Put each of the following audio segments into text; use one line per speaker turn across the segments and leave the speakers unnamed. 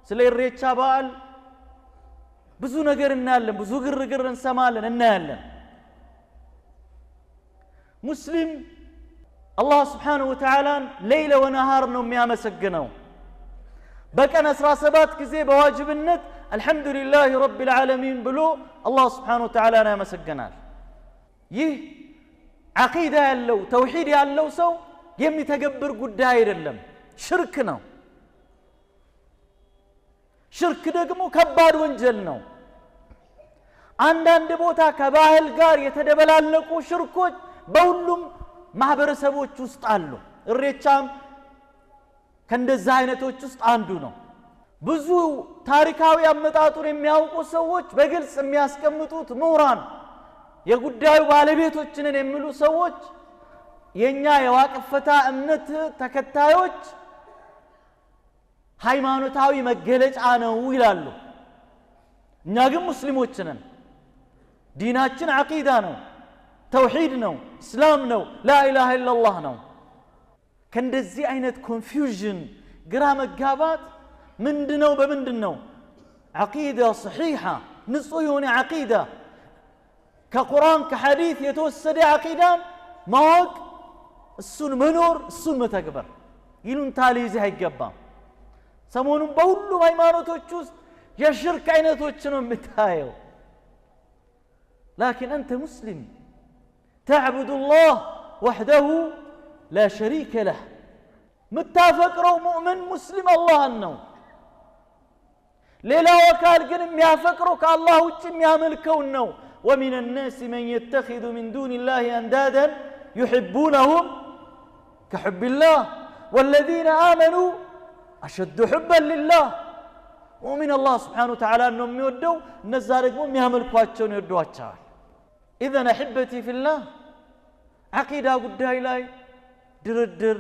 ስለ ኢሬቻ በዓል ብዙ ነገር እናያለን ብዙ ግርግር እንሰማለን እናያለን ሙስሊም አላህ Subhanahu Wa Ta'ala ሌሊት ወነሃር ነው የሚያመሰግነው በቀን 17 ጊዜ በዋጅብነት አልহামዱሊላሂ ረቢል ዓለሚን ብሎ አላህ Subhanahu Wa Ta'ala ያመሰግናል ይህ አቂዳ ያለው ተውሂድ ያለው ሰው የሚተገብር ጉዳይ አይደለም ሽርክ ነው ሽርክ ደግሞ ከባድ ወንጀል ነው አንዳንድ ቦታ ከባህል ጋር የተደበላለቁ ሽርኮች በሁሉም ማህበረሰቦች ውስጥ አሉ ኢሬቻም ከእንደዛ አይነቶች ውስጥ አንዱ ነው ብዙ ታሪካዊ አመጣጡን የሚያውቁ ሰዎች በግልጽ የሚያስቀምጡት ምሁራን የጉዳዩ ባለቤቶች ነን የሚሉ ሰዎች የኛ የዋቅፈታ እምነት ተከታዮች ሃይማኖታዊ መገለጫ ነው ይላሉ እኛ ግን ሙስሊሞች ነን ዲናችን አቂዳ ነው ተውሂድ ነው እስላም ነው ላ ኢላሃ ኢላላህ ነው ከእንደዚህ አይነት ኮንፊውዥን ግራ መጋባት ምንድነው በምንድነው አቂዳ ሰሒሃ ንጹህ የሆነ አቂዳ ከቁርአን ከሐዲስ የተወሰደ አቂዳን ማወቅ እሱን መኖር እሱን መተግበር ይሉን ታሊዝ አይገባም ሰሞኑን በሁሉም ሃይማኖቶች ውስጥ የሽርክ አይነቶች ነው የምታየው لكن أنت مسلم تعبد الله وحده لا شريك له متافقرو مؤمن مسلم الله النو ليلا وكال قنم يافقرو كالله وجم ياملكو النو ومن الناس من يتخذ من دون الله أندادا يحبونهم كحب الله والذين آمنوا أشد حبا لله ومن الله سبحانه وتعالى أنهم يودوا النزارق مم ياملكواتشون يودواتشال إذن أحبتي في الله عقيدة قد إلهي دردر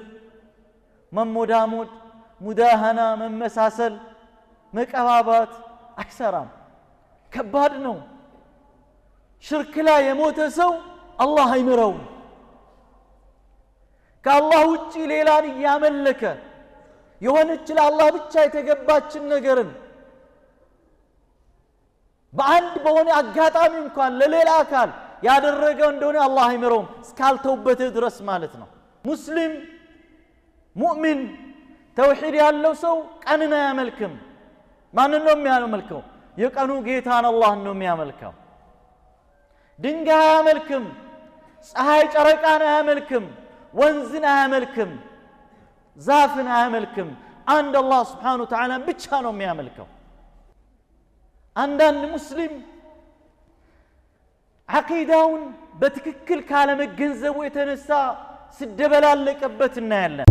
من مدامود مداهنة من مساسل مكابات أكثرام كبادنو شرك لا يموت سو الله يمرون كالله وجي ليلان ياملك يونج الله بتشا يتقباتش النقرن በአንድ በሆነ አጋጣሚ እንኳን ለሌላ አካል ያደረገው እንደሆነ አላህ ይምረው እስካልተውበት ድረስ ማለት ነው ሙስሊም ሙእሚን ተውሂድ ያለው ሰው ቀንን አያመልክም ማንን ነው የሚያመልከው የቀኑ ጌታን አላህን ነው የሚያመልከው ድንጋይ አያመልክም ፀሐይ ጨረቃን አያመልክም ወንዝን አያመልክም ዛፍን አያመልክም አንድ አላህ Subhanahu Wa Ta'ala ብቻ ነው የሚያመልከው አንዳንድ ሙስሊም አቂዳውን በትክክል ካለ መገንዘቡ የተነሳ ሲደበላለቀበት እናያለን